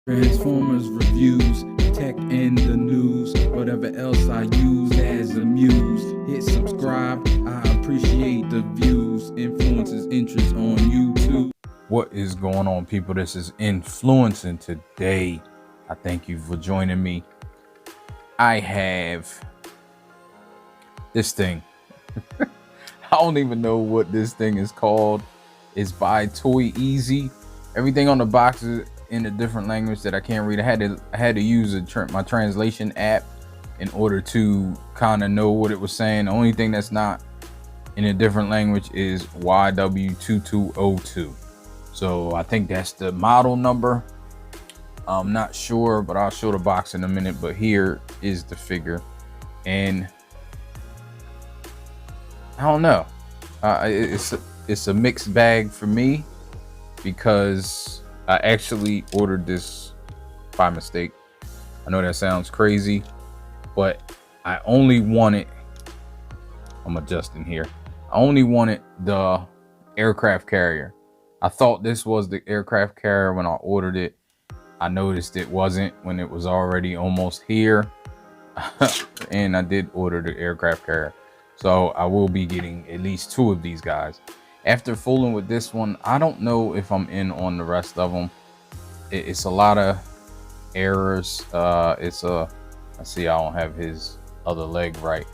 Transformers reviews, tech and the news, whatever else I use as a muse. Hit subscribe, I appreciate the views. Influences interest on YouTube. What is going on, people? This is Inflewence, and today I thank you for joining me. I have this thing. I don't even know what this thing is called. It's by Toyseasy. Everything on the box is in a different language that I can't read. I had to use my translation app in order to kind of know what it was saying. The only thing that's not in a different language is Yw2202. So I think that's the model number. I'm not sure, but I'll show the box in a minute. But here is the figure, and I don't know. It's a mixed bag for me, because I actually ordered this by mistake. I know that sounds crazy, but I only wanted, I'm adjusting here, I only wanted the aircraft carrier. I thought this was the aircraft carrier when I ordered it. I noticed it wasn't when it was already almost here. And I did order the aircraft carrier. So I will be getting at least 2 of these guys. After fooling with this one, I don't know if I'm in on the rest of them. It's a lot of errors. I see I don't have his other leg right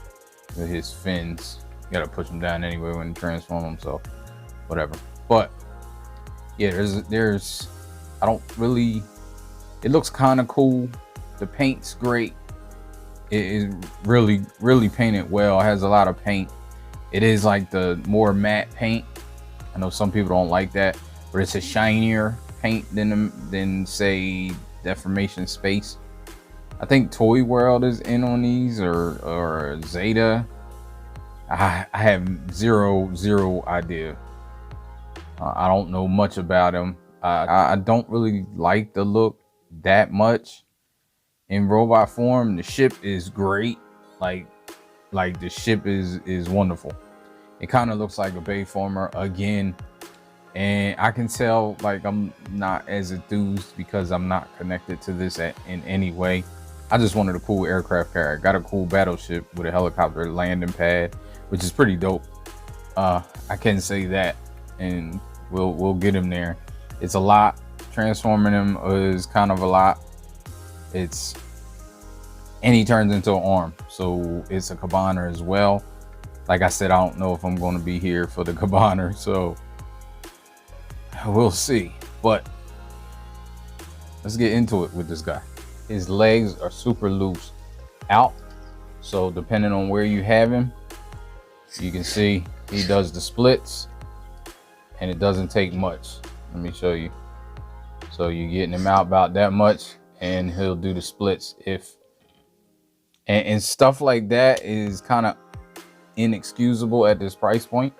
with his fins. You gotta push them down anyway when you transform them, so whatever. But yeah, there's I don't really, it looks kind of cool. The paint's great. It is really painted well. It has a lot of paint. It is like the more matte paint. I know some people don't like that, but it's a shinier paint than say Deformation Space. I think Toy World is in on these, or Zeta. I have zero idea. I don't know much about them. I don't really like the look that much in robot form. The ship is great. Like the ship is wonderful. It kind of looks like a Bayformer again, and I can tell like I'm not as enthused because I'm not connected to this in any way. I just wanted a cool aircraft carrier. Got a cool battleship with a helicopter landing pad, which is pretty dope. I can say that, and we'll get him there. It's a lot. Transforming him is kind of a lot. And he turns into an arm, so it's a cabiner as well. Like I said, I don't know if I'm going to be here for the cabiner, so we'll see. But let's get into it with this guy. His legs are super loose out, so depending on where you have him, you can see he does the splits, and it doesn't take much. Let me show you. So you're getting him out about that much, and he'll do the splits. And stuff like that is kind of inexcusable at this price point.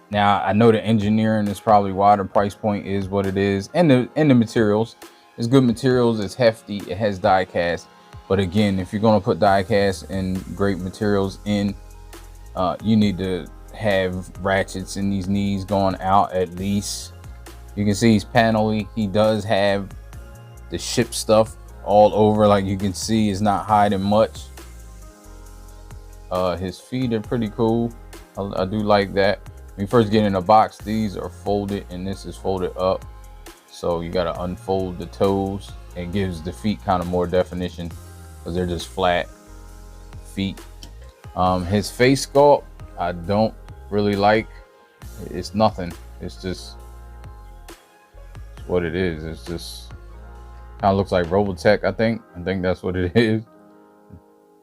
Now I know the engineering is probably why the price point is what it is, and the materials. It's good materials. It's hefty. It has die cast. But again, if you're going to put die cast and great materials in, you need to have ratchets in these knees going out at least. You can see he's panelly. He does have the ship stuff all over, like you can see. It's not hiding much. His feet are pretty cool. I do like that. When you first get in a box, these are folded and this is folded up, so you got to unfold the toes. It gives the feet kind of more definition because they're just flat feet. His face sculpt I don't really like. It's nothing. It's just what it is. It's just kind of looks like Robotech. I think that's what it is.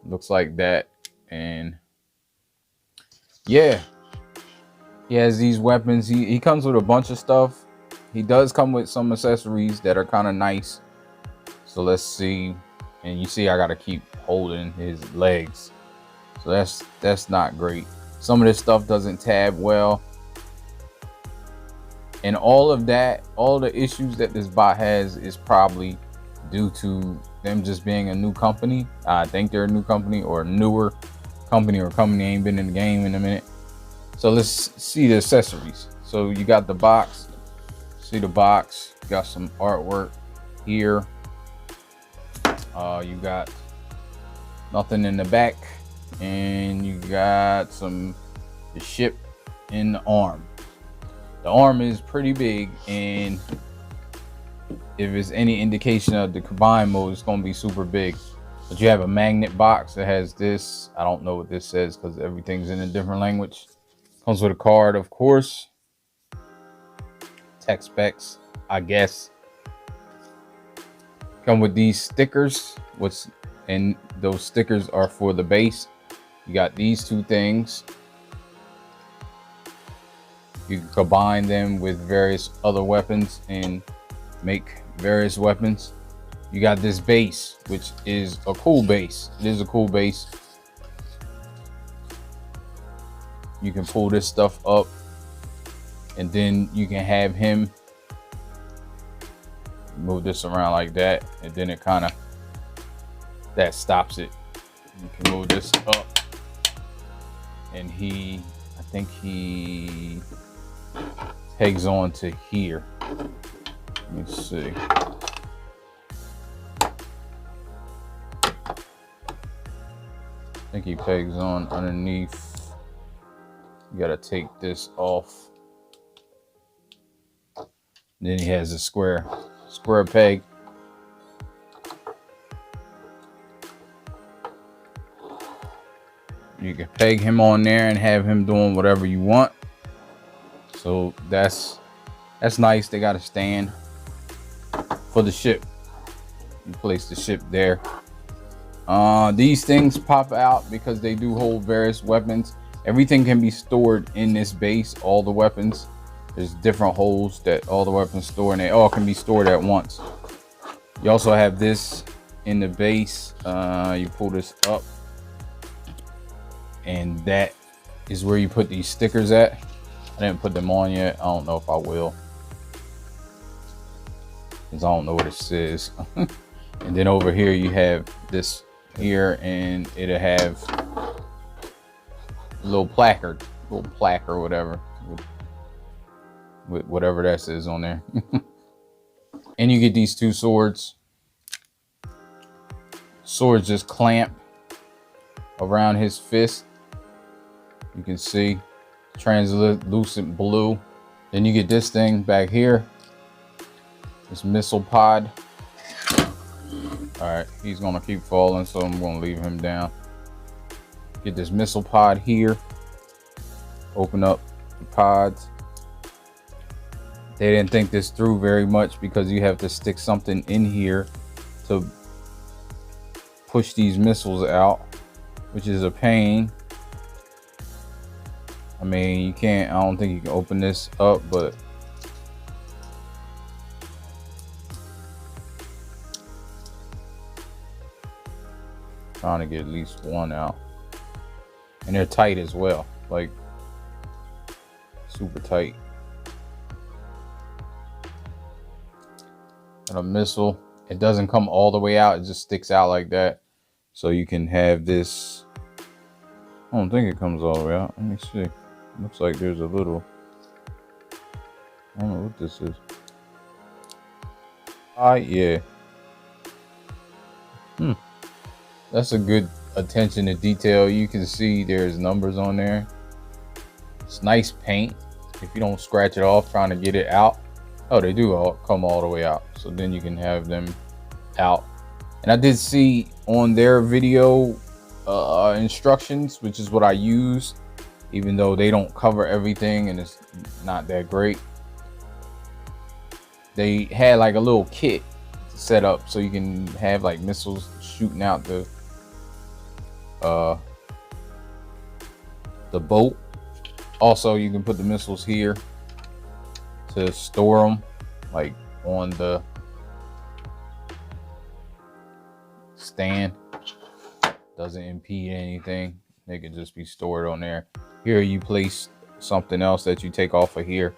Looks like that. And yeah, he has these weapons. He comes with a bunch of stuff. He does come with some accessories that are kind of nice. So let's see. And you see I gotta keep holding his legs, so that's not great. Some of this stuff doesn't tab well, and all of that, all the issues that this bot has is probably due to them just being a new company. I think they're a new company, or a newer company, or company ain't been in the game in a minute. So let's see the accessories. So you got the box. See the box, got some artwork. here. You got nothing in the back, and you got the ship in the arm. The arm is pretty big, and if it's any indication of the combine mode, it's going to be super big. But you have a magnet box that has this. I don't know what this says because everything's in a different language. Comes with a card, of course. Tech specs, I guess. Come with these stickers. And those stickers are for the base. You got these two things. You can combine them with various other weapons and make various weapons. You got this base, which is a cool base. It is a cool base. You can pull this stuff up, and then you can have him move this around like that, and then it kind of that stops it. You can move this up, and I think he pegs on to here. Let me see. I think he pegs on underneath. You gotta take this off. Then he has a square peg. You can peg him on there and have him doing whatever you want. So that's nice. They got a stand for the ship. You place the ship there. These things pop out because they do hold various weapons. Everything can be stored in this base, all the weapons. There's different holes that all the weapons store, and they all can be stored at once. You also have this in the base. You pull this up, and that is where you put these stickers at. I didn't put them on yet. I don't know if I will, because I don't know what it says. And then over here you have this here, and it'll have a little plaque or whatever, with whatever that says on there. And you get these two swords. Swords just clamp around his fist. You can see translucent blue. Then you get this thing back here, this missile pod. All right, he's gonna keep falling, so I'm gonna leave him down. Get this missile pod here. Open up the pods. They didn't think this through very much because you have to stick something in here to push these missiles out, which is a pain. I mean, I don't think you can open this up, but trying to get at least one out. And they're tight as well, like super tight. And a missile, it doesn't come all the way out, it just sticks out like that. So you can have this. I don't think it comes all the way out. Let me see. Looks like there's a little, I don't know what this is. Yeah. That's a good attention to detail. You can see there's numbers on there. It's nice paint. If you don't scratch it off trying to get it out. Oh, they do all come all the way out. So then you can have them out. And I did see on their video instructions, which is what I use, even though they don't cover everything and it's not that great. They had like a little kit set up so you can have like missiles shooting out the boat. Also, you can put the missiles here to store them, like on the stand. Doesn't impede anything. They can just be stored on there. Here you place something else that you take off of here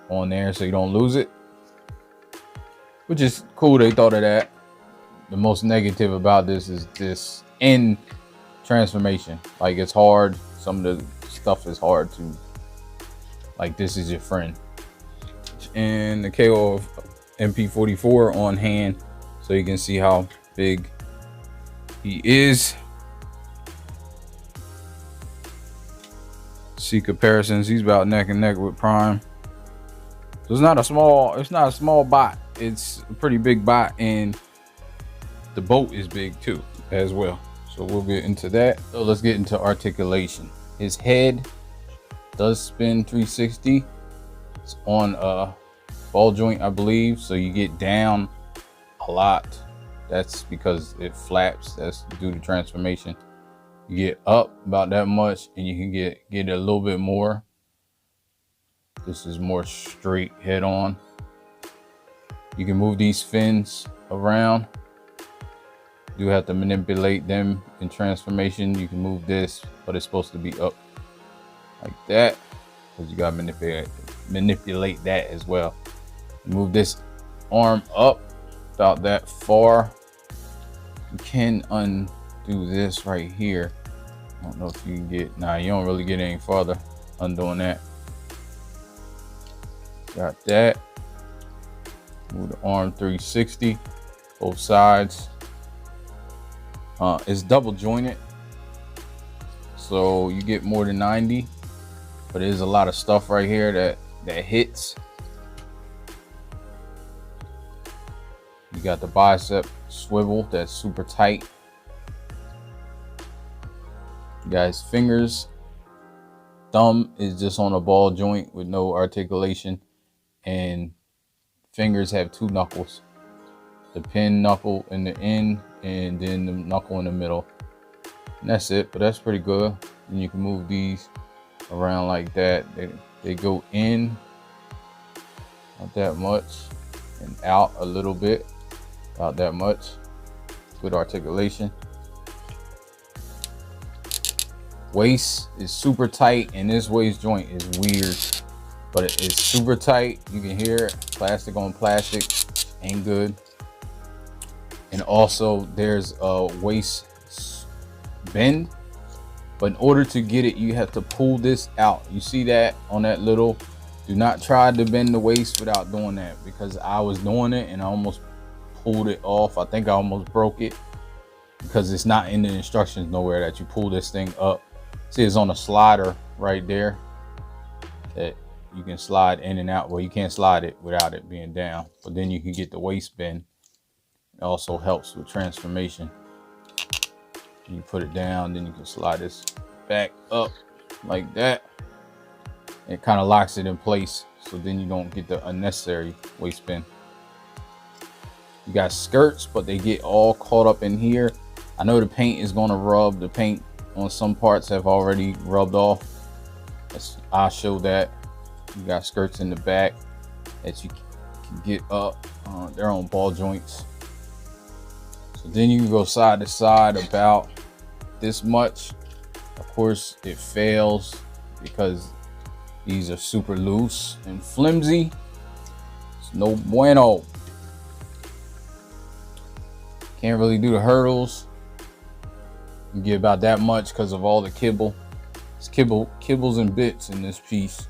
on there so you don't lose it, which is cool. They thought of that. The most negative about this is this end transformation. Like, it's hard. Some of the stuff is hard to, like, this is your friend. And the MP44 on hand so you can see how big he is. See comparisons. He's about neck and neck with Prime. So it's not a small bot. It's a pretty big bot, and the boat is big too as well. So we'll get into that. So let's get into articulation. His head does spin 360. It's on a ball joint, I believe. So you get down a lot. That's because it flaps. That's due to transformation. You get up about that much, and you can get it a little bit more. This is more straight head on. You can move these fins around. You do have to manipulate them in transformation. You can move this, but it's supposed to be up like that, because you gotta manipulate that as well. Move this arm up about that far. You can undo this right here. I don't know if you can get, nah, you don't really get any farther undoing that. Got that. Move the arm 360, both sides. It's double jointed, so you get more than 90, but there's a lot of stuff right here that hits. You got the bicep swivel that's super tight. You guys, fingers, thumb is just on a ball joint with no articulation, and fingers have two knuckles. The pin knuckle in the end, and then the knuckle in the middle. And that's it, but that's pretty good. And you can move these around like that. They go in, not that much, and out a little bit, about that much. Good articulation. Waist is super tight, and this waist joint is weird, but it's super tight. You can hear it. Plastic on plastic ain't good. And also there's a waist bend, but in order to get it, you have to pull this out. You see that on that little, do not try to bend the waist without doing that, because I was doing it and I almost pulled it off. I think I almost broke it, because it's not in the instructions nowhere that you pull this thing up. See, it's on a slider right there that you can slide in and out. Well, you can't slide it without it being down, but then you can get the waist bend. It also helps with transformation. You put it down, then you can slide this back up like that. It kind of locks it in place, so then you don't get the unnecessary waist bend. You got skirts, but they get all caught up in here. I know the paint is going to rub. The paint on some parts have already rubbed off. I'll show that. You got skirts in the back that you can get up. They're on ball joints. So then you can go side to side about this much. Of course, it fails because these are super loose and flimsy. It's no bueno. Can't really do the hurdles. You get about that much because of all the kibble. It's kibbles and bits in this piece.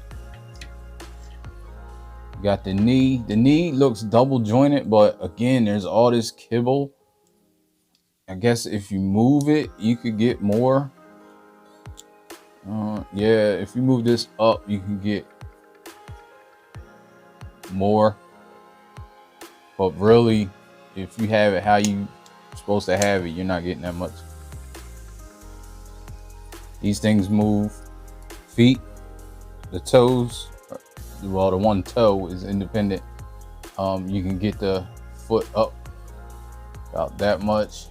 You got the knee. The knee looks double jointed, but again, there's all this kibble. I guess if you move it, you could get more. Yeah, if you move this up, you can get more. But really, if you have it how you supposed to have it, you're not getting that much. These things move. Feet, the toes, well, the one toe is independent. You can get the foot up about that much.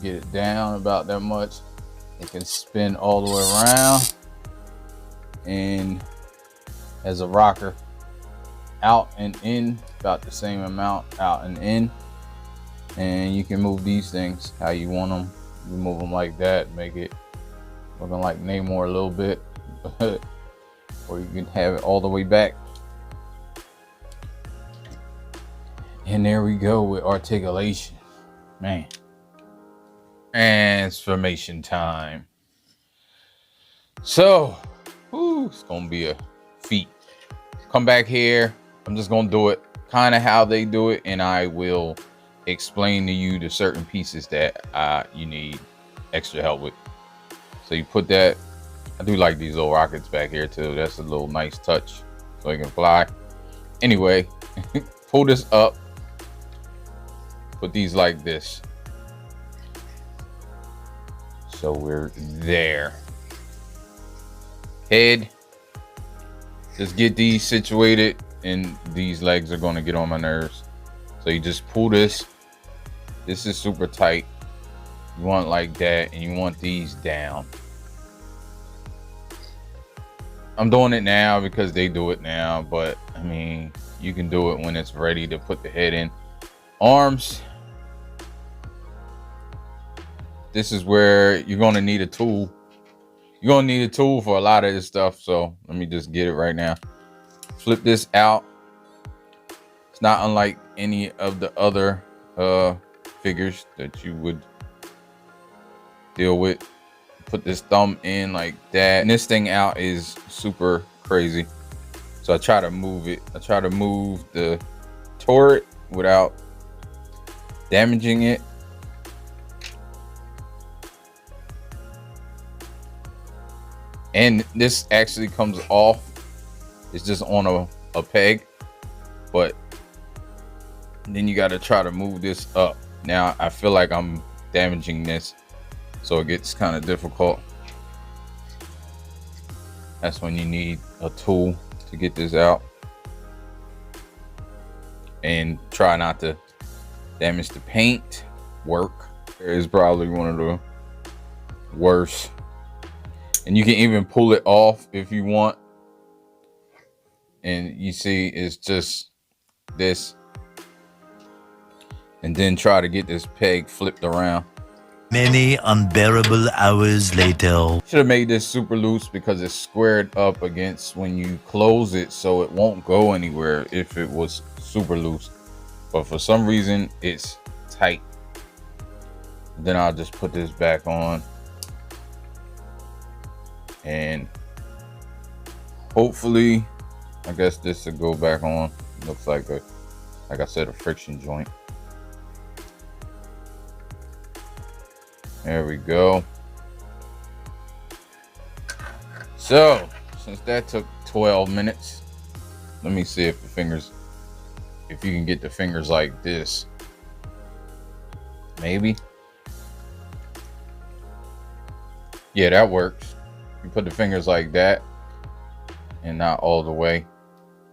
Get it down about that much. It can spin all the way around, and as a rocker, out and in about the same amount, out and in. And you can move these things how you want them. You move them like that, make it looking like Neewer a little bit, or you can have it all the way back. And there we go with articulation, man. Transformation time. So, it's gonna be a feat. Come back here. I'm just gonna do it. kind of how they do it, and I will explain to you the certain pieces that you need extra help with. So you put that. I do like these little rockets back here too. That's a little nice touch so it can fly. Anyway, pull this up. Put these like this. So we're there. Head. Just get these situated, and these legs are going to get on my nerves. So you just pull this. This is super tight. You want it like that, and you want these down. I'm doing it now because they do it now, but I mean, you can do it when it's ready to put the head in. Arms. This is where you're going to need a tool. You're going to need a tool for a lot of this stuff. So let me just get it right now. Flip this out. It's not unlike any of the other figures that you would deal with. Put this thumb in like that. And this thing out is super crazy. So I try to move it. I try to move the turret without damaging it. And this actually comes off. It's just on a peg. But then you got to try to move this up. Now I feel like I'm damaging this, so it gets kind of difficult. That's when you need a tool to get this out. And try not to damage the paint. Work is probably one of the worst. And you can even pull it off if you want. And you see it's just this. And then try to get this peg flipped around. Many unbearable hours later. Should have made this super loose because it's squared up against when you close it, so it won't go anywhere if it was super loose. But for some reason it's tight. Then I'll just put this back on. And hopefully, I guess this will go back on. Looks like like I said, a friction joint. There we go. So, since that took 12 minutes, let me see if if you can get the fingers like this. Maybe. Yeah, that works. You put the fingers like that and not all the way.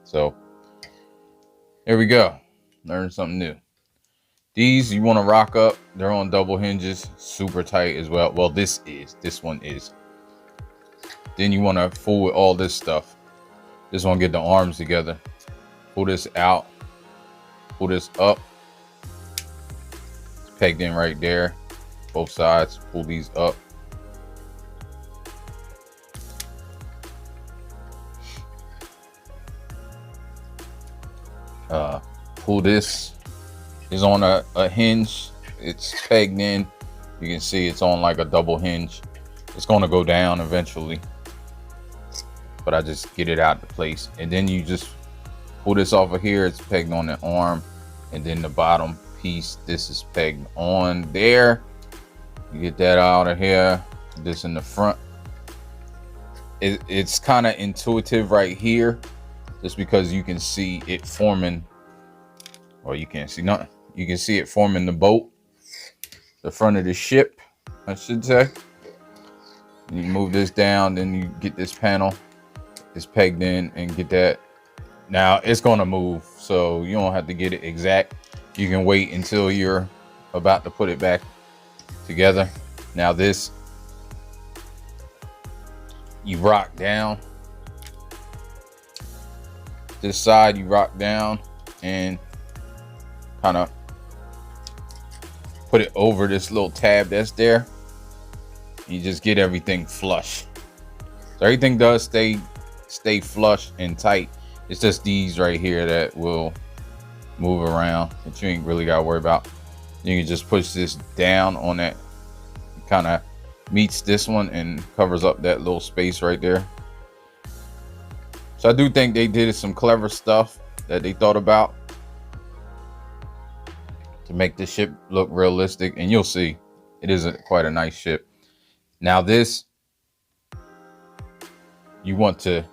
So there we go. Learn something new. These you want to rock up. They're on double hinges, super tight as well. Well, this one is. Then you want to fool with all this stuff. Just want to get the arms together. Pull this out. Pull this up. It's pegged in right there. Both sides. Pull these up. Pull this. Is on a hinge. It's pegged in. You can see it's on like a double hinge. It's going to go down eventually, but I just get it out of place. And then you just pull this off of here. It's pegged on the arm, and then the bottom piece, this is pegged on there. You get that out of here. Put this in the front. It's kind of intuitive right here, just because you can see it forming, or you can't see nothing. You can see it forming the boat, the front of the ship, I should say. You move this down, then you get this panel. It's pegged in, and get that. Now it's gonna move, so you don't have to get it exact. You can wait until you're about to put it back together. Now this, you rock down. This side you rock down and kind of put it over this little tab that's there. You just get everything flush. So everything does stay flush and tight. It's just these right here that will move around that you ain't really got to worry about. You can just push this down on that. It kind of meets this one and covers up that little space right there. So I do think they did some clever stuff that they thought about. to make the ship look realistic, and you'll see it is quite a nice ship. Now this, you want to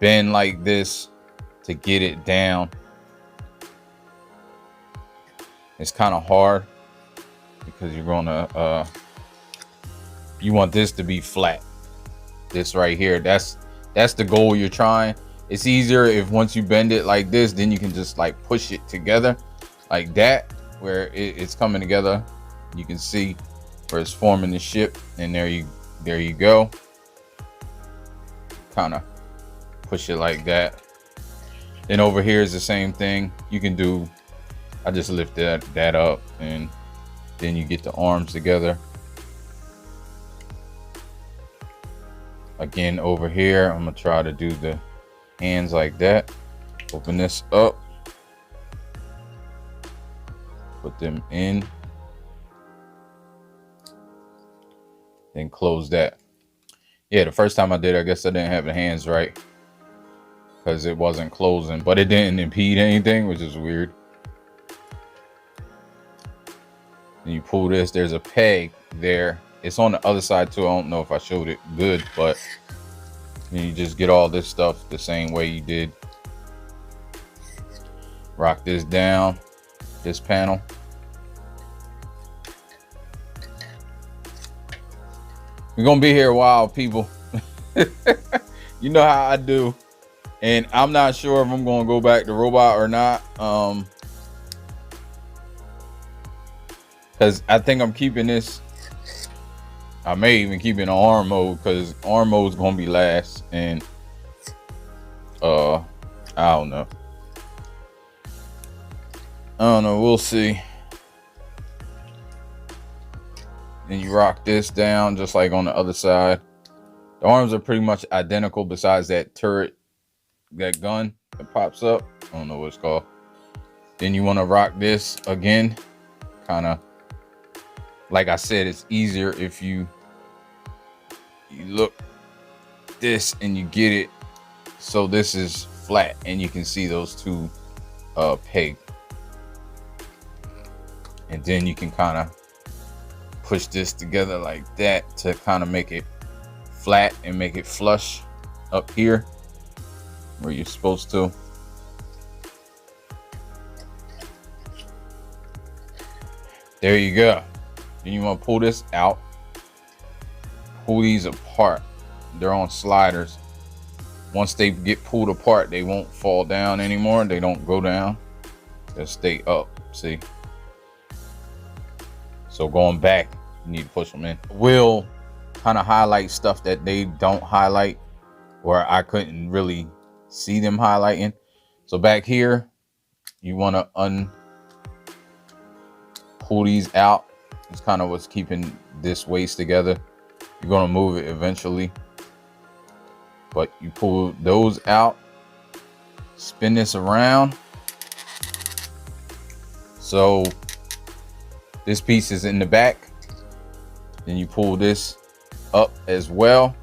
bend like this to get it down. It's kind of hard because you're gonna you want this to be flat. This right here, that's the goal you're trying. It's easier if once you bend it like this, then you can just like push it together like that, where it's coming together. You can see where it's forming the ship, and there you go. Kind of push it like that. Then over here is the same thing. You can do, I just lift that up, and then you get the arms together. Again, over here, I'm gonna try to do the hands like that. Open this up, put them in, then close that. Yeah, the first time I did, I guess I didn't have the hands right because it wasn't closing, but it didn't impede anything, which is weird. And you pull this, there's a peg there. It's on the other side too. I don't know if I showed it good, but you just get all this stuff the same way you did. Rock this down, this panel. We're gonna be here a while, people. You know how I do. And I'm not sure if I'm gonna go back to robot or not. Because I think I'm keeping this. I may even keep it in arm mode, because arm mode is gonna be last. And I don't know. We'll see. Then you rock this down just like on the other side. The arms are pretty much identical besides that turret, that gun that pops up. I don't know what it's called. Then you want to rock this again. Kind of, like I said, it's easier if you look this and you get it so this is flat and you can see those two pegs. And then you can kind of push this together like that to kind of make it flat and make it flush up here where you're supposed to. There you go. Then you want to pull this out, pull these apart. They're on sliders. Once they get pulled apart, they won't fall down anymore. They don't go down. They'll stay up. See? So going back, you need to push them in. We'll kind of highlight stuff that they don't highlight, or I couldn't really see them highlighting. So back here, you want to pull these out. It's kind of what's keeping this waist together. You're going to move it eventually, but you pull those out, spin this around. So this piece is in the back. Then you pull this up as well.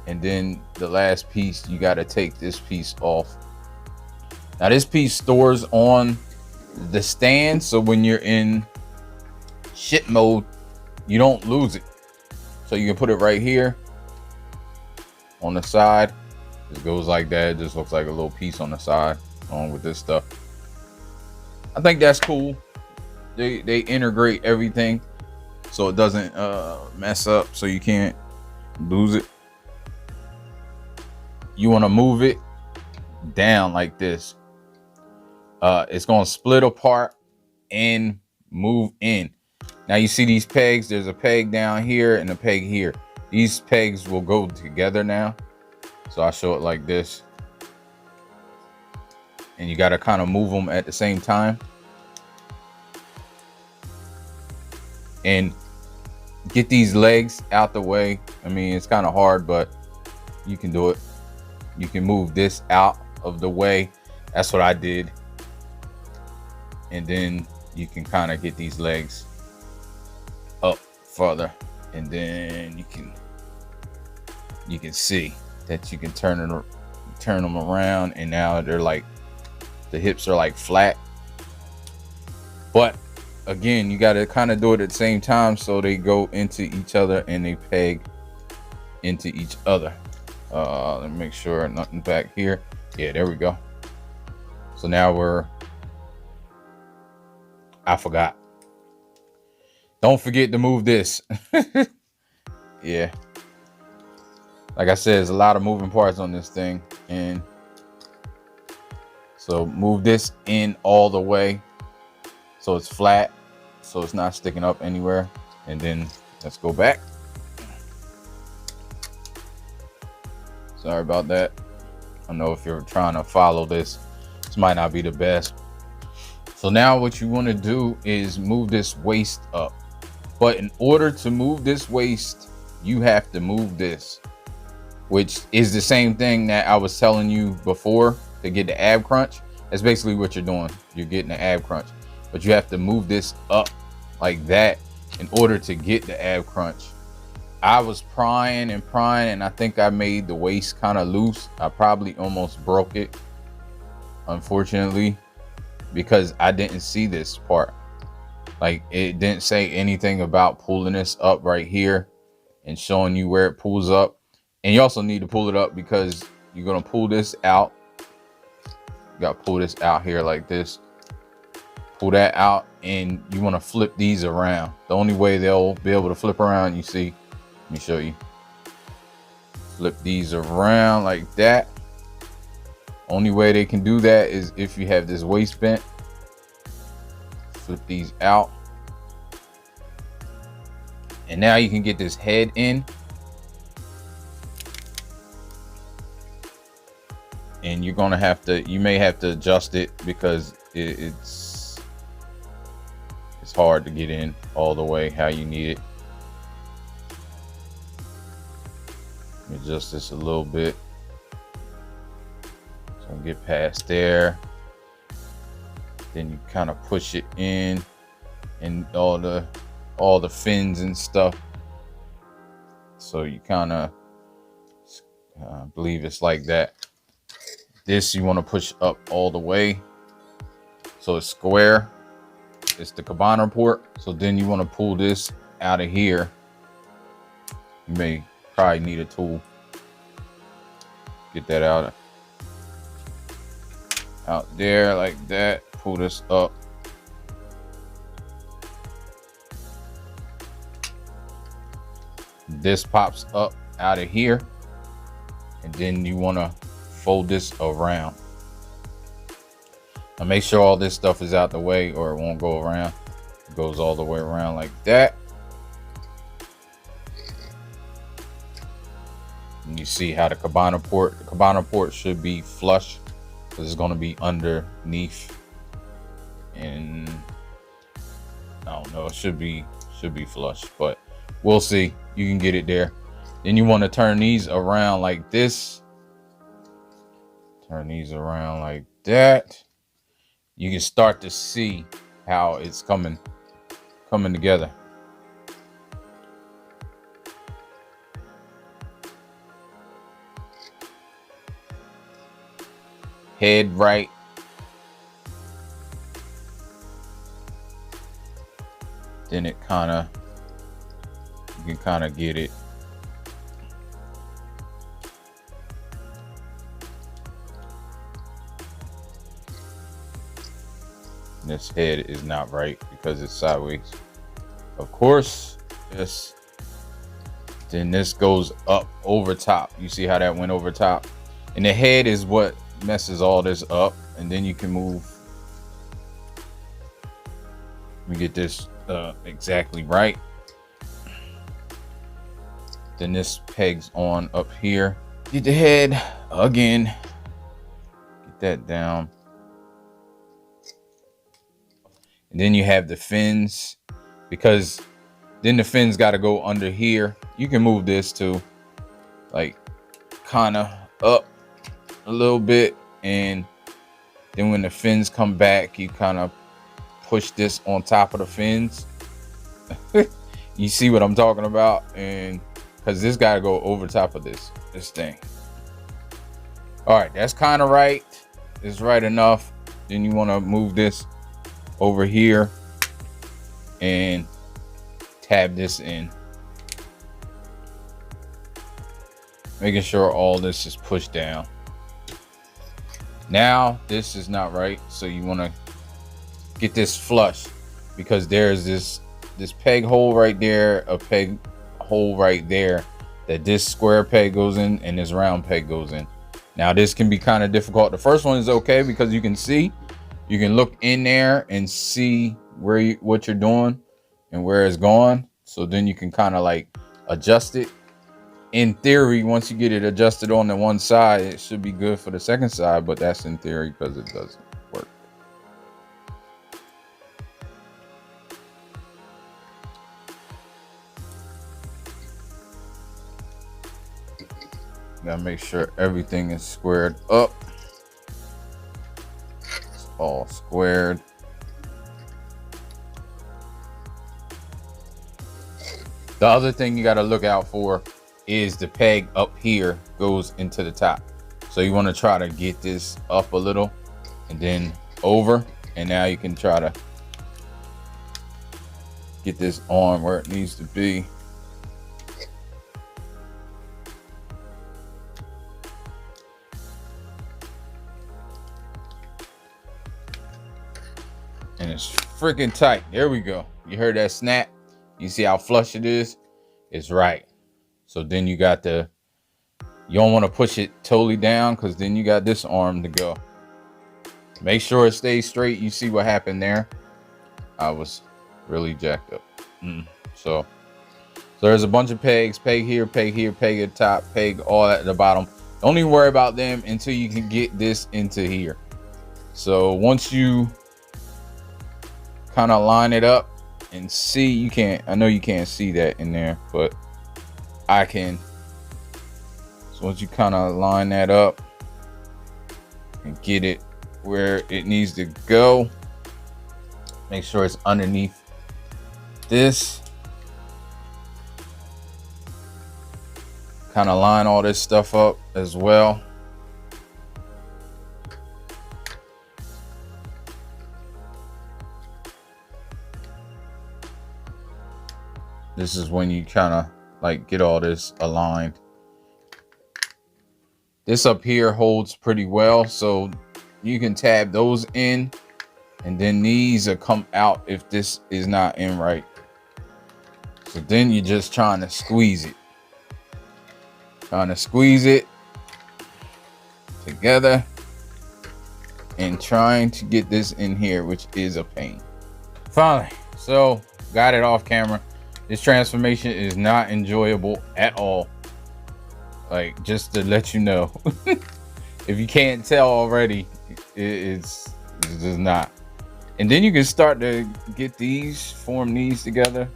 And then the last piece, you got to take this piece off. Now this piece stores on the stand, so when you're in ship mode, you don't lose it. So you can put it right here on the side. It goes like that. It just looks like a little piece on the side along with this stuff. I think that's cool. They integrate everything so it doesn't mess up, so you can't lose it. You want to move it down like this. It's going to split apart and move in. Now you see these pegs. There's a peg down here and a peg here. These pegs will go together now. So I'll show it like this. And you got to kind of move them at the same time. And get these legs out the way. I mean, it's kind of hard, but you can do it. You can move this out of the way. That's what I did. And then you can kind of get these legs up further, and then you can see that you can turn them around, and now they're like, the hips are like flat. But again, you got to kind of do it at the same time so they go into each other and they peg into each other. Let me make sure nothing back here. Yeah, there we go. So now I forgot. Don't forget to move this. Yeah. Like I said, there's a lot of moving parts on this thing. And so move this in all the way so it's flat, so it's not sticking up anywhere. And then let's go back. Sorry about that. I know if you're trying to follow this might not be the best. So now what you want to do is move this waist up. But in order to move this waist, you have to move this, which is the same thing that I was telling you before to get the ab crunch. That's basically what you're doing. You're getting the ab crunch, but you have to move this up like that in order to get the ab crunch. I was prying and I think I made the waist kind of loose. I probably almost broke it, unfortunately, because I didn't see this part. Like, it didn't say anything about pulling this up right here and showing you where it pulls up. And you also need to pull it up because you're going to pull this out. You got to pull this out here like this. Pull that out, and you want to flip these around. The only way they'll be able to flip around, you see, let me show you. Flip these around like that. Only way they can do that is if you have this waist bent. Flip these out. And now you can get this head in. And you're gonna have to, you may have to adjust it because it's hard to get in all the way how you need it. Adjust this a little bit. So get past there. Then you kind of push it in, and all the fins and stuff. So you kind of believe it's like that. This you want to push up all the way so it's square. It's the cabana port. So then you want to pull this out of here. You may probably need a tool. Get that out there like that. Pull this up. This pops up out of here, and then you want to fold this around. Now make sure all this stuff is out the way or it won't go around. It goes all the way around like that. And you see how the cabana port should be flush because it's going to be underneath. And I don't know, it should be flush, but we'll see. You can get it there. Then you want to turn these around like this. Turn these around like that. You can start to see how it's coming together. Head right. Then it you can kind of get it. This head is not right because it's sideways. Of course, this. Then this goes up over top. You see how that went over top? And the head is what messes all this up. And then you can move. Let me get this exactly right. Then this pegs on up here. Get the head again. Get that down. And then you have the fins, because then the fins got to go under here. You can move this too, like kind of up a little bit. And then when the fins come back, you kind of push this on top of the fins. You see what I'm talking about? And because this got to go over top of this thing. All right, that's kind of right. It's right enough. Then you want to move this over here and tab this in, making sure all this is pushed down. Now this is not right, so you want to get this flush, because there's this peg hole right there, a peg hole right there that this square peg goes in and this round peg goes in. Now this can be kind of difficult. The first one is okay because you can look in there and see what you're doing and where it's going, so then you can kind of like adjust it. In theory, once you get it adjusted on the one side, it should be good for the second side, but that's in theory because it doesn't work. Gotta make sure everything is squared up. It's all squared. The other thing you gotta look out for is the peg up here goes into the top. So you want to try to get this up a little and then over, and now you can try to get this arm where it needs to be. And it's freaking tight. There we go. You heard that snap? You see how flush it is? It's right. So then you got you don't want to push it totally down, because then you got this arm to go. Make sure it stays straight. You see what happened there? I was really jacked up. So there's a bunch of pegs, peg here, peg here, peg at the top, peg all at the bottom. Don't even worry about them until you can get this into here. So once you kind of line it up and see, I know you can't see that in there, but I can. So once you kind of line that up and get it where it needs to go, make sure it's underneath this. Kind of line all this stuff up as well. This is when you kind of like get all this aligned. This up here holds pretty well, so you can tab those in, and then these will come out if this is not in right. So then you're just trying to squeeze it. Trying to squeeze it together and trying to get this in here, which is a pain. Finally, so got it off camera. This transformation is not enjoyable at all. Like, just to let you know. If you can't tell already, it's just not. And then you can start to get form these together.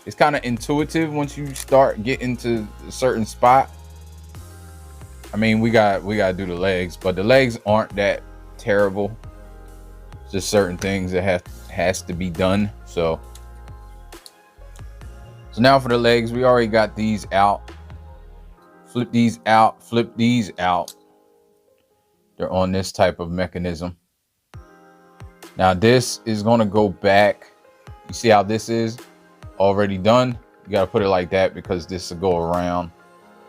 It's kind of intuitive once you start getting to a certain spot. I mean, we got to do the legs, but the legs aren't that terrible. It's just certain things that has to be done. So now for the legs, we already got these out. Flip these out, flip these out. They're on this type of mechanism. Now this is going to go back. You see how this is already done? You got to put it like that because this will go around.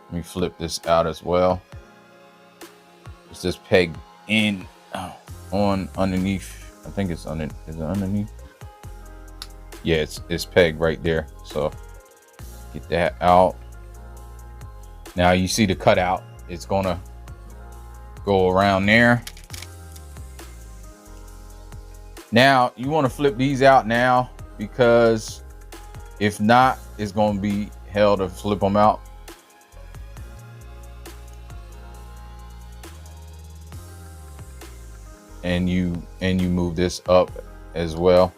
Let me flip this out as well. It's just pegged in on underneath. I think it's under. Is it underneath? Yeah, it's pegged right there. So get that out. Now you see the cutout. It's gonna go around there. Now you want to flip these out now, because if not, it's gonna be hell to flip them out. And you move this up as well.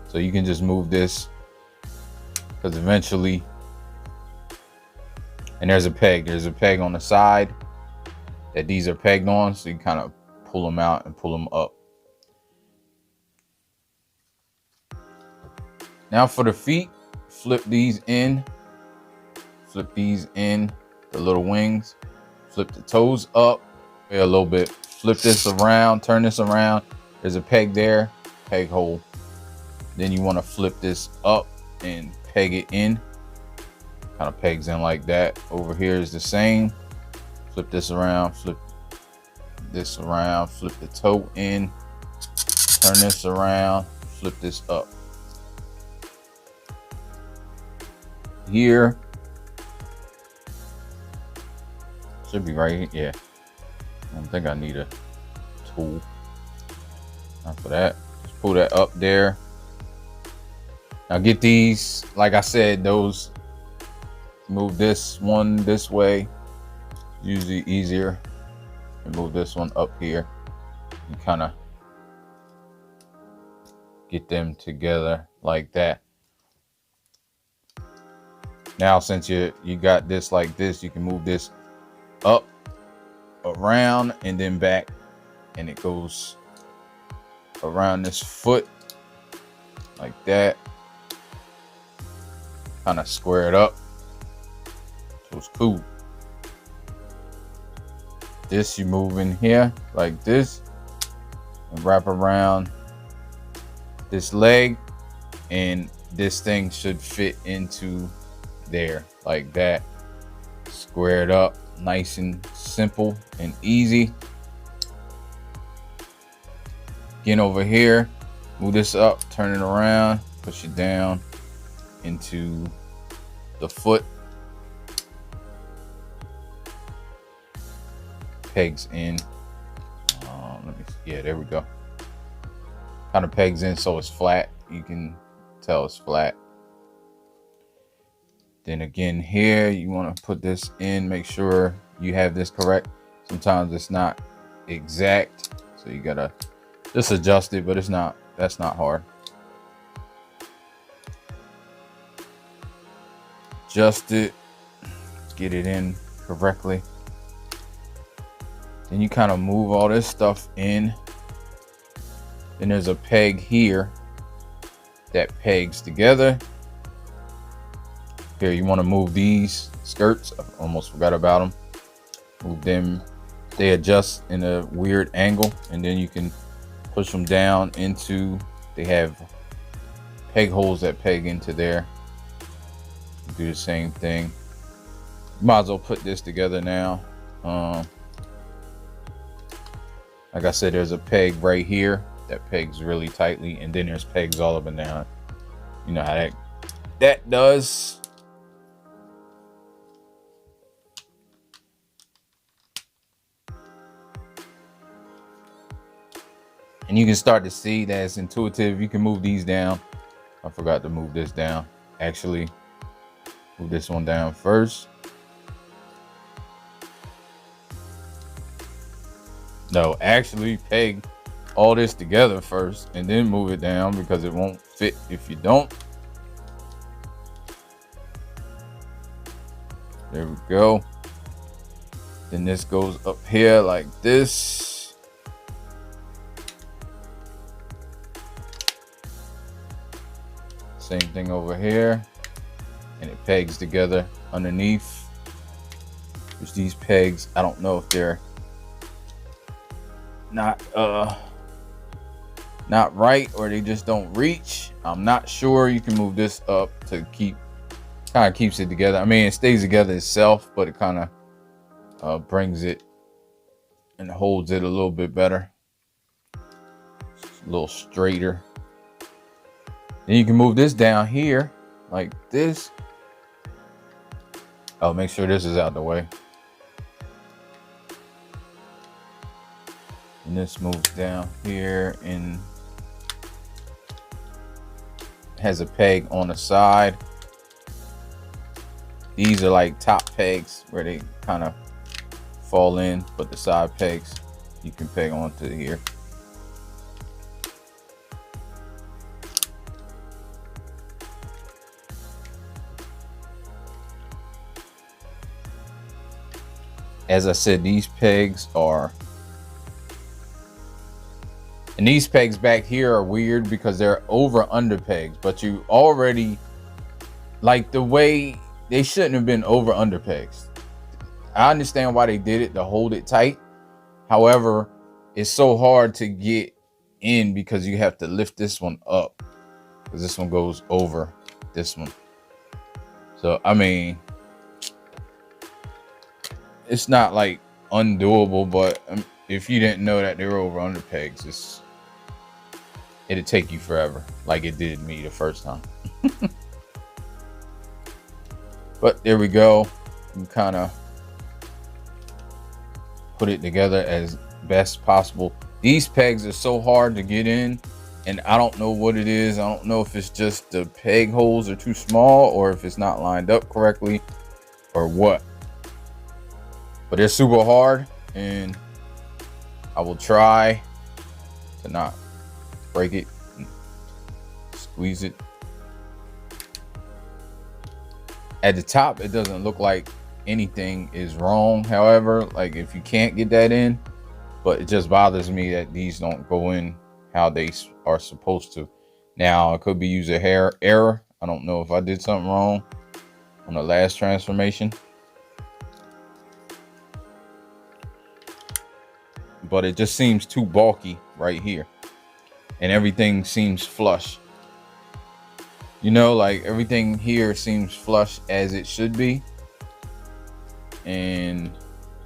So you can just move this, because eventually, and there's a peg on the side that these are pegged on, so you kind of pull them out and pull them up. Now for the feet, flip these in, the little wings, flip the toes up a little bit, flip this around, turn this around. There's a peg there, peg hole. Then you want to flip this up and peg it in. Kind of pegs in like that. Over here is the same. Flip this around, flip this around, flip the toe in, turn this around, flip this up. Here should be right here. Yeah, I don't think I need a tool. Not for that. Just pull that up there. Now get these, like I said, those, move this one this way, usually easier, and move this one up here. You kind of get them together like that. Now since you got this like this, you can move this up, around, and then back, and it goes around this foot like that. Kind of square it up. So it's cool. This you move in here like this and wrap around this leg, and this thing should fit into there like that. Square it up, nice and simple and easy. Again, over here, move this up, turn it around, push it down into the foot. Pegs in. Let me see. Yeah, there we go. Kind of pegs in so it's flat. You can tell it's flat. Then again here, you want to put this in, make sure you have this correct. Sometimes it's not exact, so you gotta just adjust it, but it's not, that's not hard. Adjust it, get it in correctly. Then you kind of move all this stuff in. Then there's a peg here that pegs together. Here, you want to move these skirts. I almost forgot about them. Move them. They adjust in a weird angle, and then you can push them down into, they have peg holes that peg into there. Do the same thing. Might as well put this together now. Like I said, there's a peg right here that pegs really tightly, and then there's pegs all up and down. You know how that does. And you can start to see that it's intuitive. You can move these down. I forgot to move this down. Actually, move this one down first. No, actually peg all this together first and then move it down, because it won't fit if you don't. There we go. Then this goes up here like this. Same thing over here, and it pegs together underneath. There's these pegs. I don't know if they're not right, or they just don't reach. I'm not sure. You can move this up to kind of keeps it together. I mean, it stays together itself, but it kind of brings it and holds it a little bit better. It's a little straighter. Then you can move this down here like this. Oh, make sure this is out the way. And this moves down here and has a peg on the side. These are like top pegs where they kind of fall in, but the side pegs you can peg onto here. As I said, these pegs are, and these pegs back here are weird because they're over under pegs, but you already, like the way, they shouldn't have been over under pegs. I understand why they did it, to hold it tight. However, it's so hard to get in because you have to lift this one up because this one goes over this one. So I mean, it's not like undoable, but if you didn't know that they were over under pegs, it'd take you forever, like it did me the first time. But there we go. You kind of put it together as best possible. These pegs are so hard to get in, and I don't know what it is. I don't know if it's just the peg holes are too small, or if it's not lined up correctly, or what. But they're super hard, and I will try to not break it and squeeze it. At the top, it doesn't look like anything is wrong. However, like if you can't get that in, but it just bothers me that these don't go in how they are supposed to. Now, it could be user error. I don't know if I did something wrong on the last transformation, but it just seems too bulky right here, and everything seems flush. You know, like everything here seems flush as it should be, and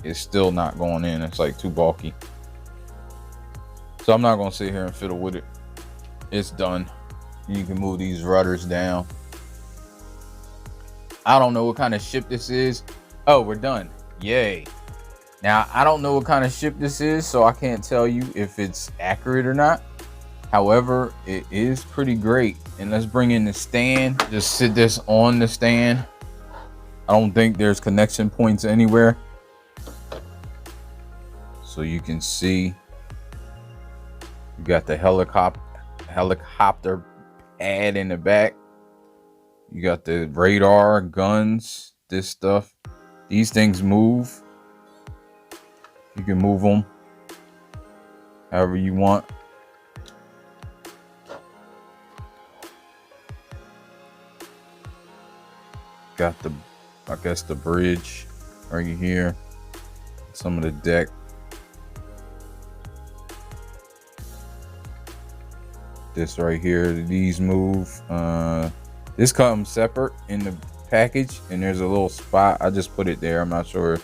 it's still not going in. It's like too bulky. So I'm not gonna sit here and fiddle with it. It's done. You can move these rudders down. I don't know what kind of ship this is. Oh, we're done. Yay. Now, I don't know what kind of ship this is, so I can't tell you if it's accurate or not. However, it is pretty great. And let's bring in the stand. Just sit this on the stand. I don't think there's connection points anywhere. So you can see you got the helicopter pad in the back. You got the radar, guns, this stuff. These things move. You can move them however you want. Got the, I guess, the bridge right here. Some of the deck. This right here, these move. This comes separate in the package, and there's a little spot. I just put it there. I'm not sure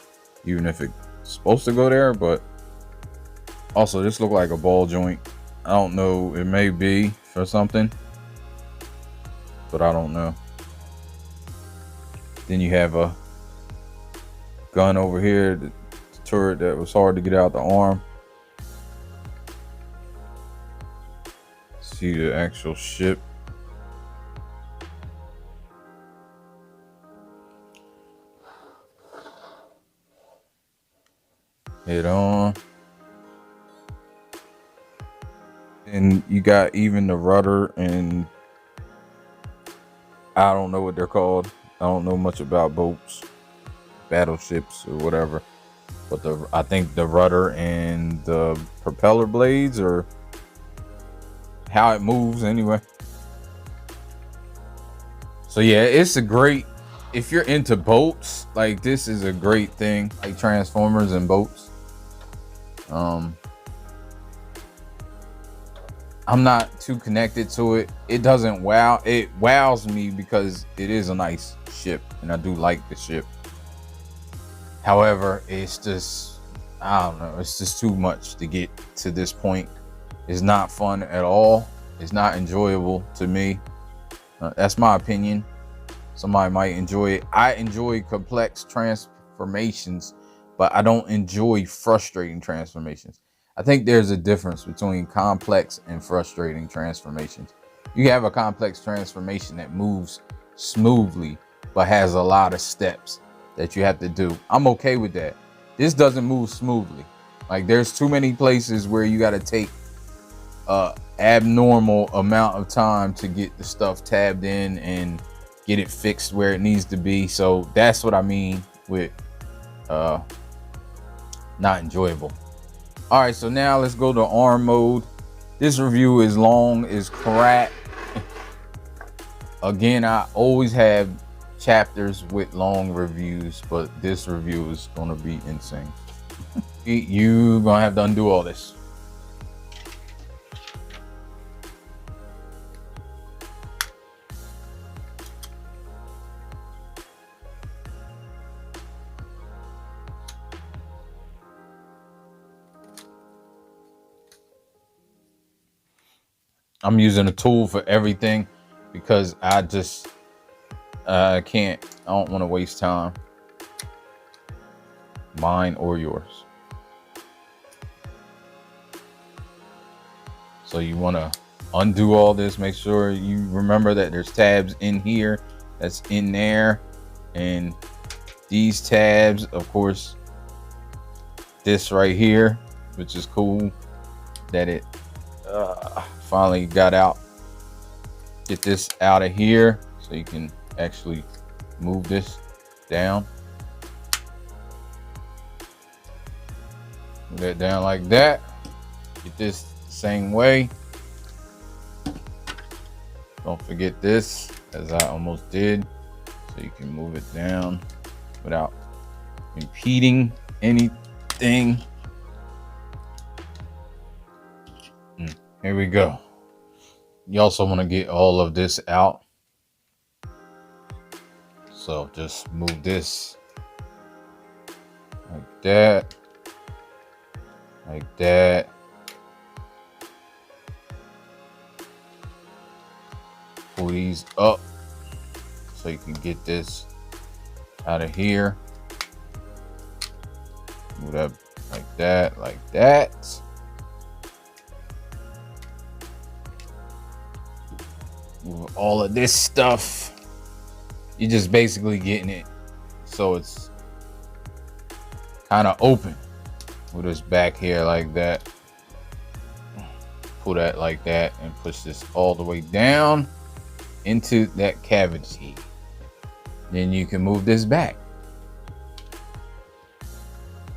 even if it's supposed to go there, but also this look like a ball joint. I don't know. It may be for something, but I don't know. Then you have a gun over here, the turret that was hard to get out the arm. See the actual ship. Head on. And you got even the rudder, and I don't know what they're called. I don't know much about boats, battleships, or whatever. But I think the rudder and the propeller blades, or how it moves anyway. So yeah, it's a great, if you're into boats, like this is a great thing, like Transformers and boats. I'm not too connected to it. It doesn't wow. It wows me because it is a nice ship, and I do like the ship. However, it's just, I don't know. It's just too much to get to this point. It's not fun at all. It's not enjoyable to me. That's my opinion. Somebody might enjoy it. I enjoy complex transformations, but I don't enjoy frustrating transformations. I think there's a difference between complex and frustrating transformations. You have a complex transformation that moves smoothly, but has a lot of steps that you have to do. I'm okay with that. This doesn't move smoothly. Like there's too many places where you got to take abnormal amount of time to get the stuff tabbed in and get it fixed where it needs to be. So that's what I mean with not enjoyable. All right, so now let's go to arm mode. This review is long as crap. Again, I always have chapters with long reviews, but this review is gonna be insane. You gonna have to undo all this. I'm using a tool for everything because I don't want to waste time, mine or yours. So you want to undo all this. Make sure you remember that there's tabs in here that's in there, and these tabs, of course, this right here, which is cool that it finally got out. Get this out of here so you can actually move this down. Move that down like that. Get this the same way. Don't forget this, as I almost did, so you can move it down without impeding anything. Here we go. You also want to get all of this out. So just move this like that, like that. Pull these up so you can get this out of here. Move that like that, like that. Move all of this stuff. You're just basically getting it so it's kind of open. Move this back here like that. Pull that like that and push this all the way down into that cavity. Then you can move this back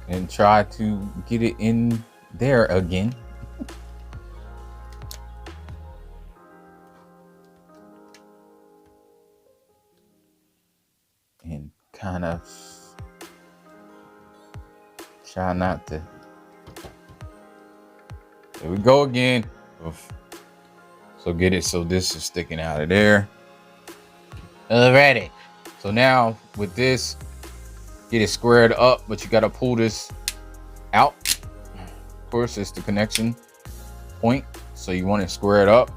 and try to get it in there again. And kind of try not to. There we go again. Oof. So get it so this is sticking out of there. Alrighty. So now with this, get it squared up, but you got to pull this out. Of course, it's the connection point, so you want it squared up.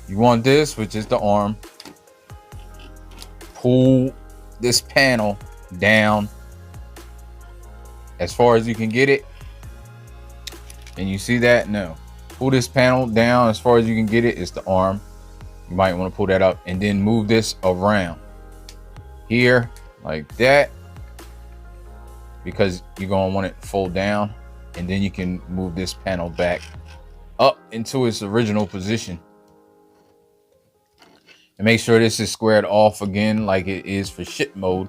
You want this, which is the arm. Pull this panel down as far as you can get it. And you see that? No. Pull this panel down as far as you can get it. It's the arm. You might want to pull that up and then move this around here like that, because you're going to want it to fold down, and then you can move this panel back up into its original position. And make sure this is squared off again like it is for ship mode,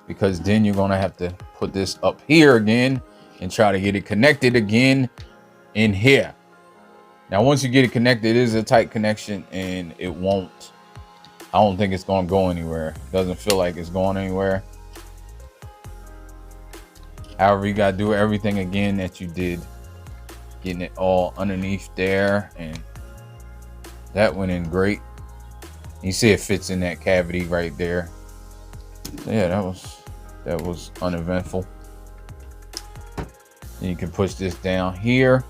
because then you're going to have to put this up here again and try to get it connected again in here. Now, once you get it connected, it is a tight connection and it won't, I don't think it's going to go anywhere. It doesn't feel like it's going anywhere. However, you got to do everything again that you did, getting it all underneath there, and that went in great. You see it fits in that cavity right there. So yeah, that was uneventful. Then you can push this down here,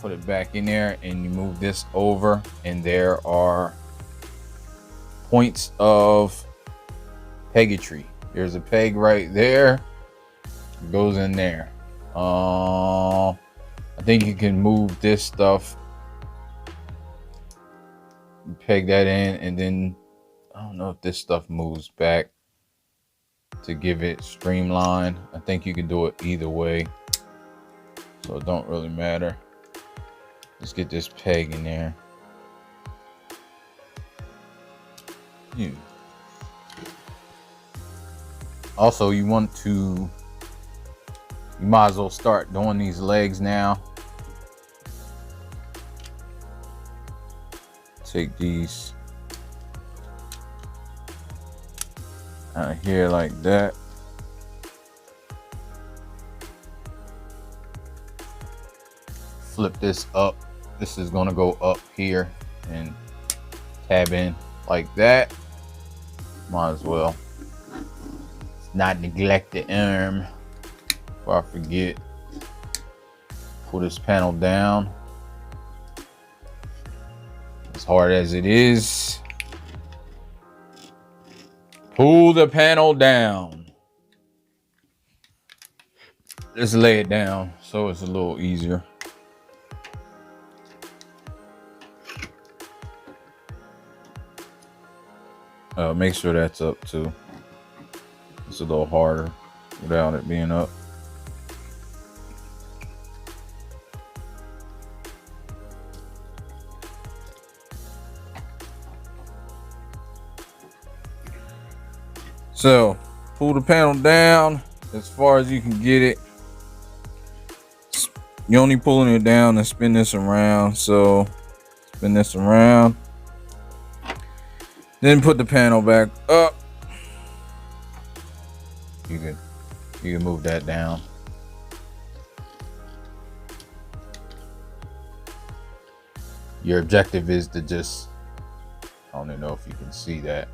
put it back in there, and you move this over, and there are points of peggetry. There's a peg right there. It goes in there. I think you can move this stuff, peg that in, and then I don't know if this stuff moves back to give it streamline. I think you can do it either way, so it don't really matter. Let's get this peg in there. Also, you might as well start doing these legs now. Take these out of here like that. Flip this up. This is gonna go up here and tab in like that. Might as well not neglect the arm before I forget, pull this panel down. As hard as it is, pull the panel down. Just lay it down so it's a little easier. Make sure that's up too. It's a little harder without it being up. So pull the panel down as far as you can get it. You're only pulling it down and spin this around. So spin this around. Then put the panel back up. You can move that down. Your objective is to just, I don't even know if you can see that,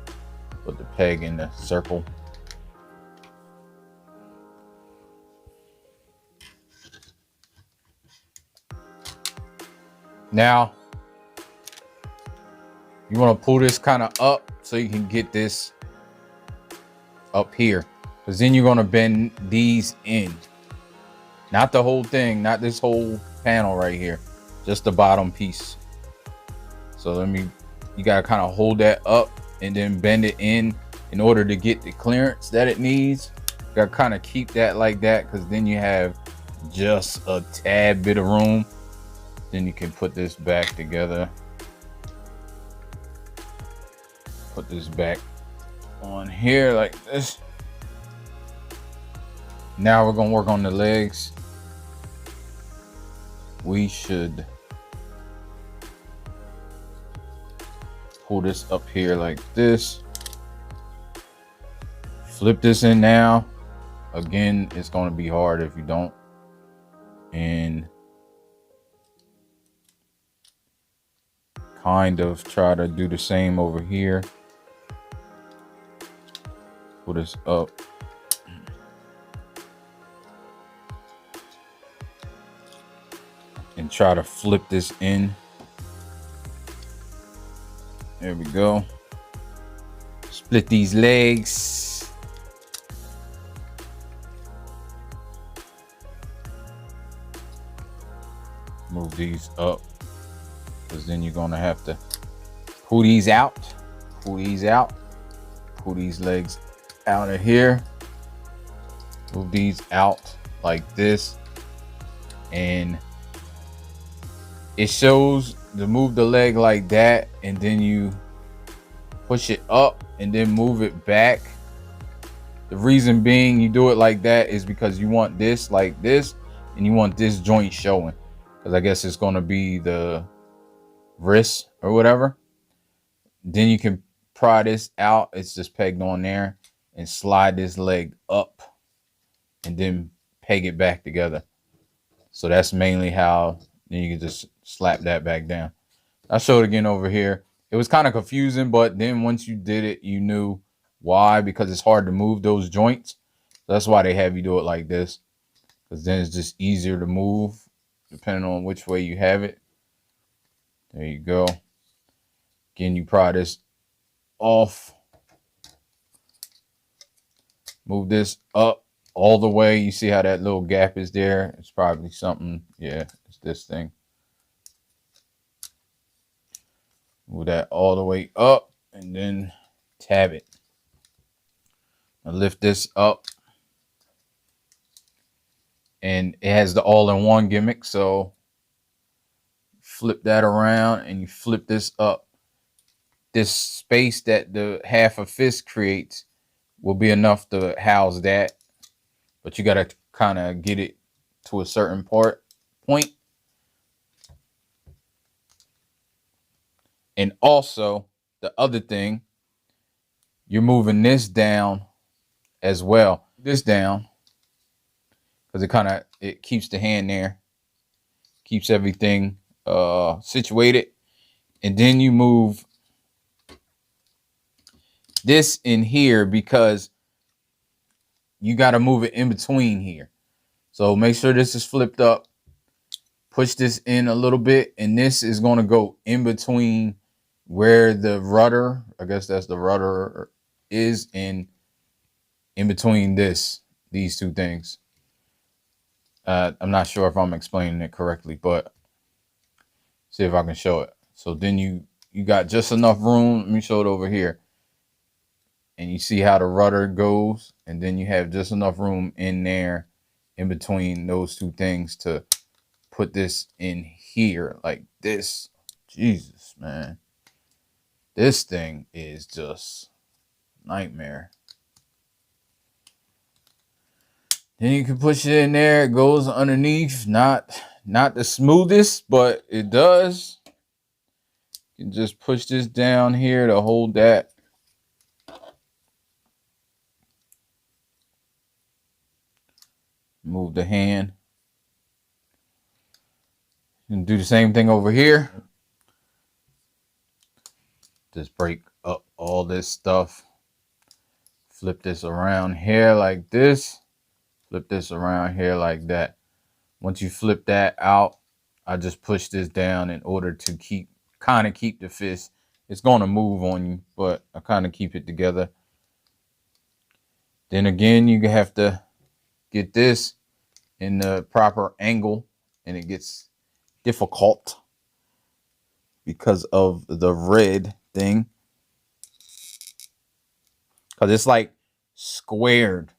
put the peg in the circle. Now, you want to pull this kind of up so you can get this up here, because then you're going to bend these in. Not the whole thing, not this whole panel right here, just the bottom piece. So you got to kind of hold that up and then bend it in order to get the clearance that it needs. You got to kind of keep that like that, because then you have just a tad bit of room. Then you can put this back together. Put this back on here like this. Now we're gonna work on the legs. We should pull this up here like this. Flip this in now. Again, it's gonna be hard if you don't. And kind of try to do the same over here. Pull this up. And try to flip this in. There we go. Split these legs. Move these up, because then you're gonna have to pull these out, pull these out, pull these legs out of here, move these out like this, and it shows to move the leg like that, and then you push it up and then move it back. The reason being you do it like that is because you want this like this, and you want this joint showing, because I guess it's going to be the wrist or whatever. Then you can pry this out. It's just pegged on there, and slide this leg up and then peg it back together. So that's mainly how. Then you can just slap that back down. I'll show it again over here. It was kind of confusing, but then once you did it, you knew why, because it's hard to move those joints. That's why they have you do it like this, because then it's just easier to move depending on which way you have it. There you go. Again, you pry this off. Move this up all the way. You see how that little gap is there? It's probably something. Yeah, it's this thing. Move that all the way up and then tab it. Now lift this up. And it has the all-in-one gimmick. So flip that around and you flip this up. This space that the half a fist creates will be enough to house that. But you got to kind of get it to a certain point. And also, the other thing, you're moving this down as well. This down, because it keeps the hand there, keeps everything situated. And then you move this in here, because you got to move it in between here. So make sure this is flipped up. Push this in a little bit, and this is going to go in between where the rudder, I guess that's the rudder, is in between these two things. I'm not sure if I'm explaining it correctly, but see if I can show it. So then you got just enough room. Let me show it over here. And you see how the rudder goes, and then you have just enough room in there in between those two things to put this in here like this. Jesus, man. This thing is just nightmare. Then you can push it in there. It goes underneath. Not the smoothest, but it does. You can just push this down here to hold that. Move the hand. And do the same thing over here. Just break up all this stuff. Flip this around here like this. Flip this around here like that. Once you flip that out, I just push this down in order to kind of keep the fist. It's going to move on you, but I kind of keep it together. Then again, you have to get this in the proper angle, and it gets difficult because of the red thing, because it's like squared,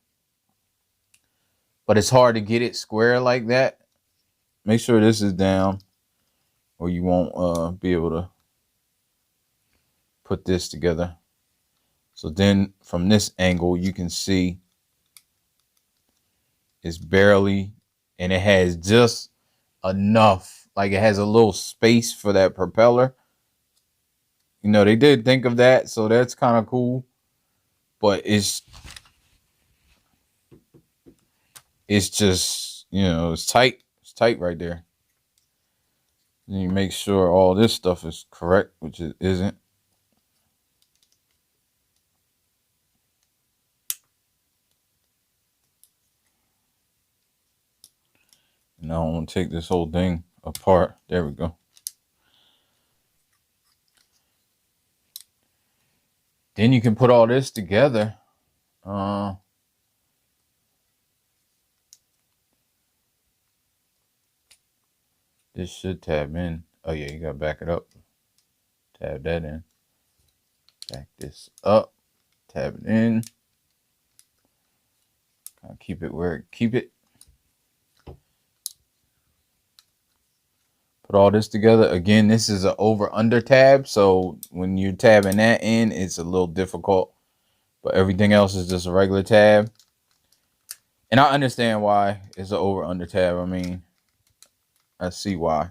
but it's hard to get it square like that. Make sure this is down, or you won't be able to put this together. So then from this angle, you can see it's barely, and it has just enough, like it has a little space for that propeller. You know, they did think of that, so that's kind of cool. But it's just, you know, it's tight. It's tight right there. Then you make sure all this stuff is correct, which it isn't. Now I'm going to take this whole thing apart. There we go. Then you can put all this together. This should tab in. Oh yeah, you got to back it up. Tab that in. Back this up. Tab it in. Kind of keep it where keep it. Put all this together. Again, this is an over-under tab, so when you're tabbing that in, it's a little difficult. But everything else is just a regular tab. And I understand why it's an over-under tab. I mean, I see why.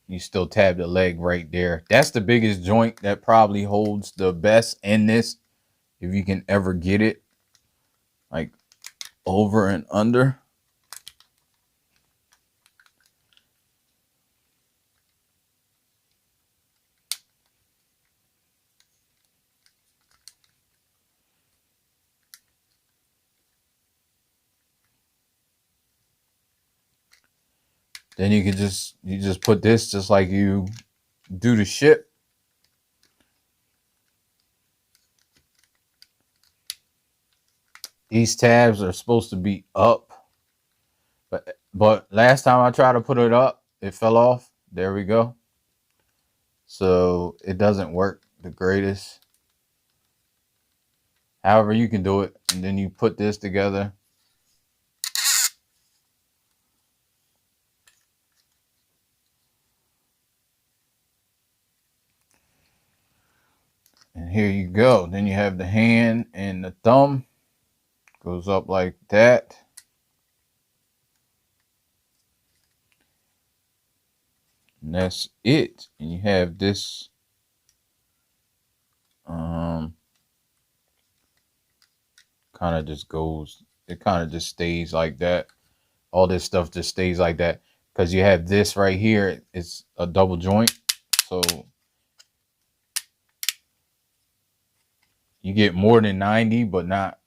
You still tab the leg right there. That's the biggest joint that probably holds the best in this, if you can ever get it. Like over and under. Then you can just put this just like you do the ship. These tabs are supposed to be up, but last time I tried to put it up, it fell off. There we go. So it doesn't work the greatest. However, you can do it, and then you put this together. And here you go. Then you have the hand and the thumb. Goes up like that. And that's it. And you have this kind of just goes, it kind of just stays like that. All this stuff just stays like that because you have this right here. It's a double joint. So you get more than 90, but not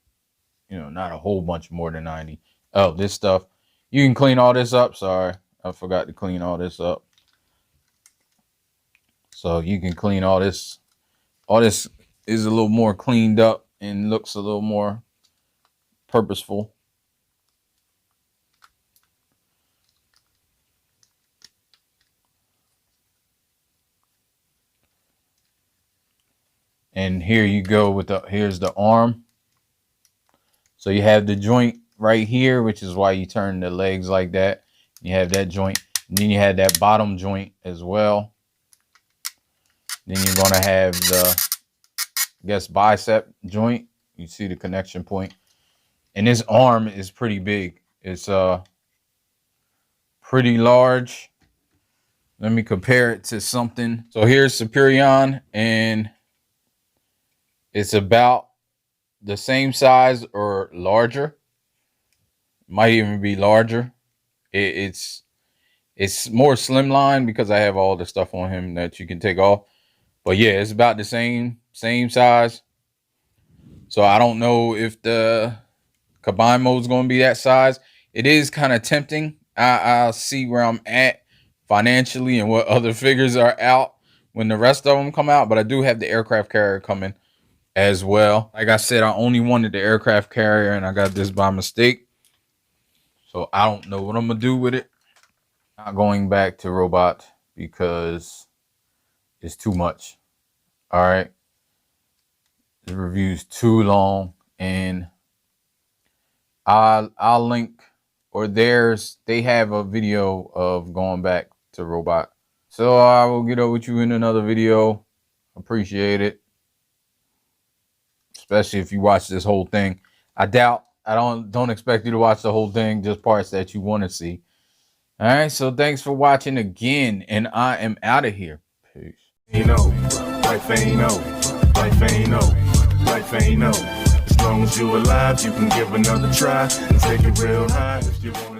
you know, not a whole bunch more than 90. Oh, this stuff, you can clean all this up. Sorry, I forgot to clean all this up. So you can clean all this. All this is a little more cleaned up and looks a little more purposeful. And here you go with here's the arm. So you have the joint right here, which is why you turn the legs like that. You have that joint. And then you have that bottom joint as well. Then you're going to have the, I guess, bicep joint. You see the connection point. And this arm is pretty big. It's pretty large. Let me compare it to something. So here's Superion, and it's about the same size or larger. Might even be larger. It's more slimline because I have all the stuff on him that you can take off. But yeah, it's about the same size. So I don't know if the combine mode is going to be that size. It is kind of tempting. I'll see where I'm at financially and what other figures are out when the rest of them come out. But I do have the aircraft carrier coming as well. Like I said, I only wanted the aircraft carrier and I got this by mistake. So I don't know what I'm going to do with it. Not going back to robot because it's too much. All right. The review's too long, and I'll link, or they have a video of going back to robot. So I will get up with you in another video. Appreciate it. Especially if you watch this whole thing. I don't expect you to watch the whole thing, just parts that you want to see. All right, so thanks for watching again, and I am out of here. Peace. You know, life ain't over, life ain't over, life ain't over. As long as you're alive, you can give another try and take it real high if you want.